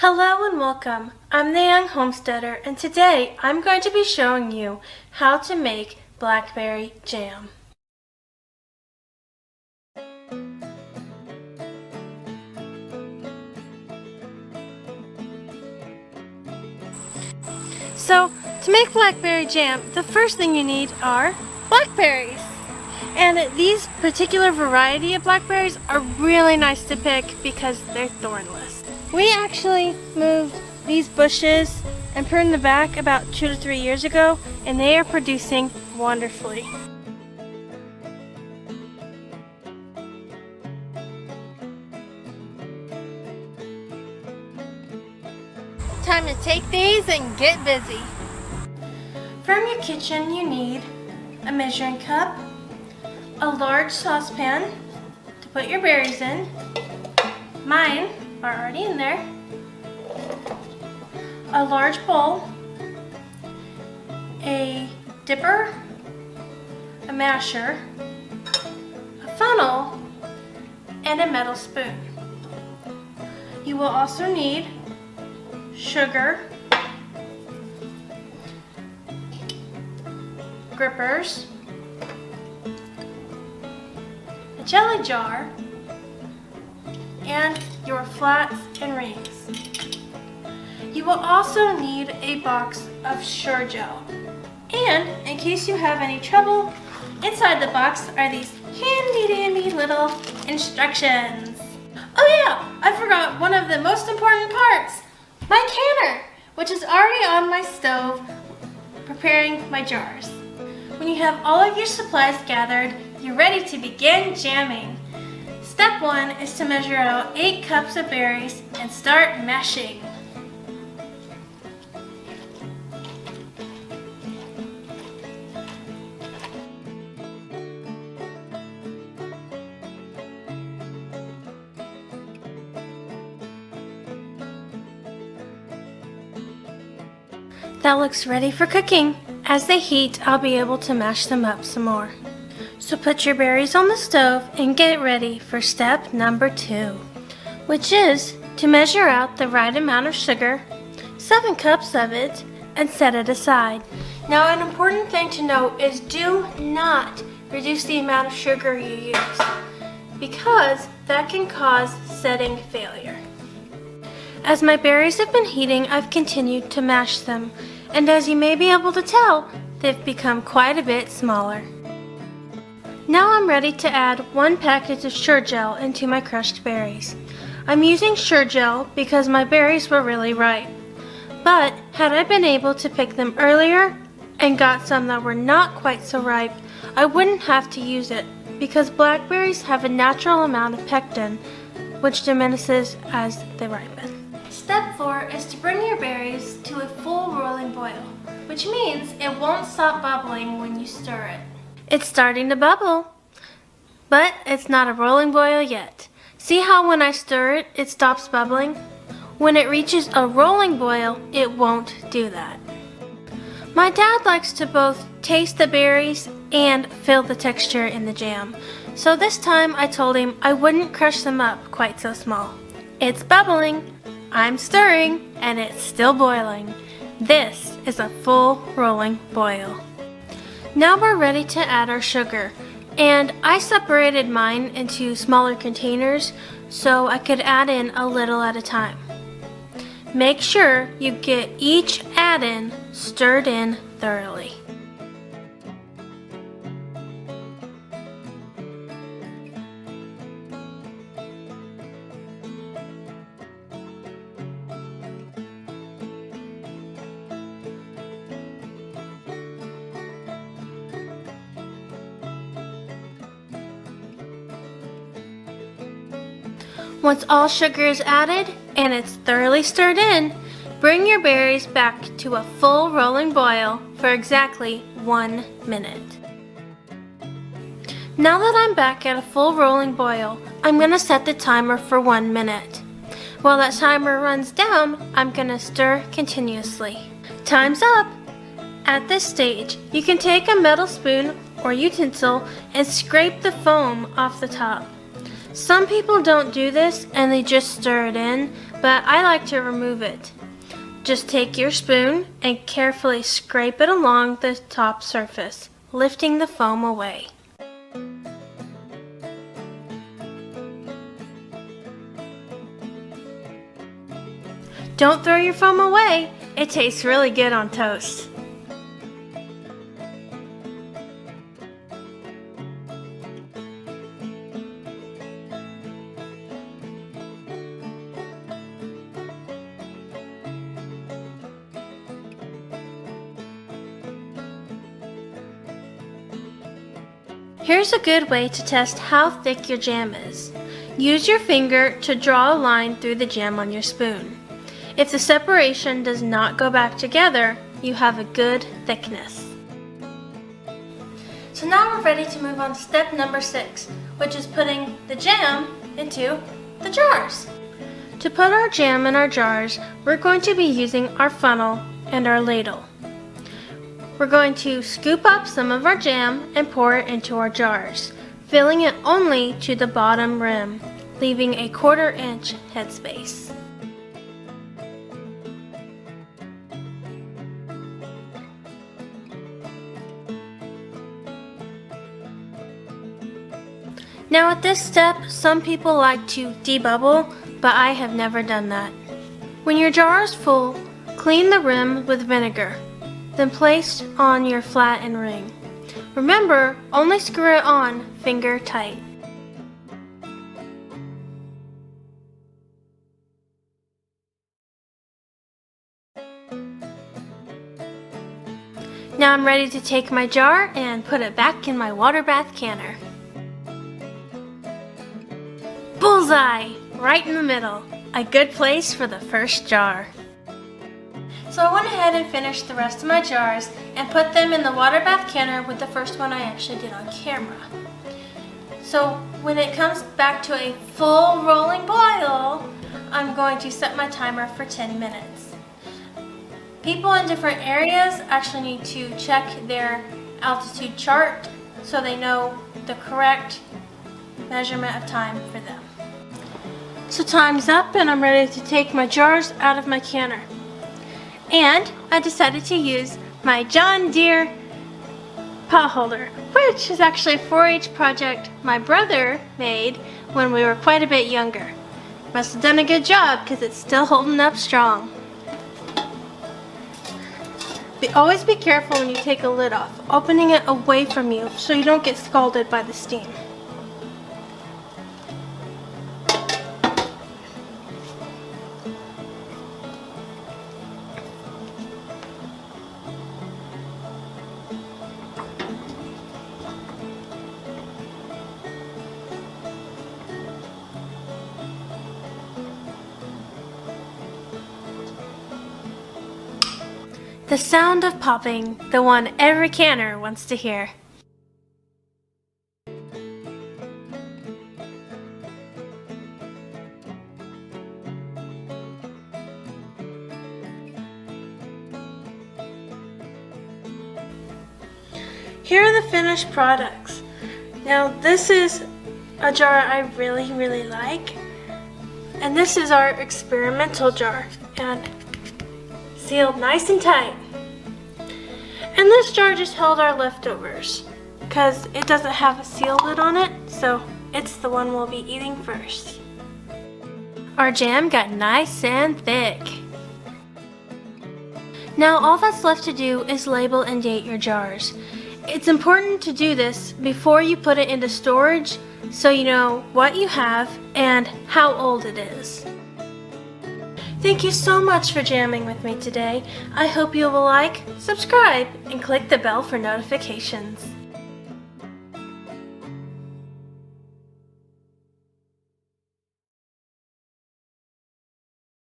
Hello and welcome. I'm the young homesteader, and today I'm going to be showing you how to make blackberry jam. So, to make blackberry jam, the first thing you need are blackberries. And these particular variety of blackberries are really nice to pick because they're thornless. We actually moved these bushes and pruned the back about 2 to 3 years ago, and they are producing wonderfully. Time to take these and get busy. From your kitchen you need a measuring cup, a large saucepan to put your berries in. Mine are already in there. A large bowl, a dipper, a masher, a funnel, and a metal spoon. You will also need sugar, grippers, a jelly jar, and your flats and rings. You will also need a box of sure gel. And in case you have any trouble, inside the box are these handy dandy little instructions. Oh yeah, I forgot one of the most important parts, my canner, which is already on my stove preparing my jars. When you have all of your supplies gathered, you're ready to begin jamming. Step 1 is to measure out 8 cups of berries and start mashing. That looks ready for cooking. As they heat, I'll be able to mash them up some more. So put your berries on the stove and get ready for step number 2, which is to measure out the right amount of sugar, 7 cups of it, and set it aside. Now an important thing to note is do not reduce the amount of sugar you use, because that can cause setting failure. As my berries have been heating, I've continued to mash them, and as you may be able to tell, they've become quite a bit smaller. Now I'm ready to add 1 package of sure gel into my crushed berries. I'm using sure gel because my berries were really ripe, but had I been able to pick them earlier and got some that were not quite so ripe, I wouldn't have to use it because blackberries have a natural amount of pectin, which diminishes as they ripen. Step 4 is to bring your berries to a full rolling boil, which means it won't stop bubbling when you stir it. It's starting to bubble, but it's not a rolling boil yet. See how when I stir it, it stops bubbling? When it reaches a rolling boil, it won't do that. My dad likes to both taste the berries and feel the texture in the jam, so this time I told him I wouldn't crush them up quite so small. It's bubbling, I'm stirring, and it's still boiling. This is a full rolling boil. Now we're ready to add our sugar, and I separated mine into smaller containers so I could add in a little at a time. Make sure you get each add-in stirred in thoroughly. Once all sugar is added and it's thoroughly stirred in, bring your berries back to a full rolling boil for exactly 1 minute. Now that I'm back at a full rolling boil, I'm going to set the timer for 1 minute. While that timer runs down, I'm going to stir continuously. Time's up! At this stage, you can take a metal spoon or utensil and scrape the foam off the top. Some people don't do this and they just stir it in, but I like to remove it. Just take your spoon and carefully scrape it along the top surface, lifting the foam away. Don't throw your foam away. It tastes really good on toast. Here's a good way to test how thick your jam is. Use your finger to draw a line through the jam on your spoon. If the separation does not go back together, you have a good thickness. So now we're ready to move on to step number 6, which is putting the jam into the jars. To put our jam in our jars, we're going to be using our funnel and our ladle. We're going to scoop up some of our jam and pour it into our jars, filling it only to the bottom rim, leaving a 1/4 inch headspace. Now at this step, some people like to debubble, but I have never done that. When your jar is full, clean the rim with vinegar, then place on your flattened ring. Remember, only screw it on finger tight. Now I'm ready to take my jar and put it back in my water bath canner. Bullseye! Right in the middle. A good place for the first jar. So I went ahead and finished the rest of my jars and put them in the water bath canner with the first one I actually did on camera. So when it comes back to a full rolling boil, I'm going to set my timer for 10 minutes. People in different areas actually need to check their altitude chart so they know the correct measurement of time for them. So time's up and I'm ready to take my jars out of my canner. And I decided to use my John Deere pot holder, which is actually a 4-H project my brother made when we were quite a bit younger. Must have done a good job because it's still holding up strong. Always be careful when you take a lid off, opening it away from you so you don't get scalded by the steam. The sound of popping, the one every canner wants to hear. Here are the finished products. Now this is a jar I really like, and this is our experimental jar, and sealed nice and tight. And this jar just held our leftovers because it doesn't have a seal lid on it, so it's the one we'll be eating first. Our jam got nice and thick. Now all that's left to do is label and date your jars. It's important to do this before you put it into storage so you know what you have and how old it is. Thank you so much for jamming with me today. I hope you will like, subscribe, and click the bell for notifications.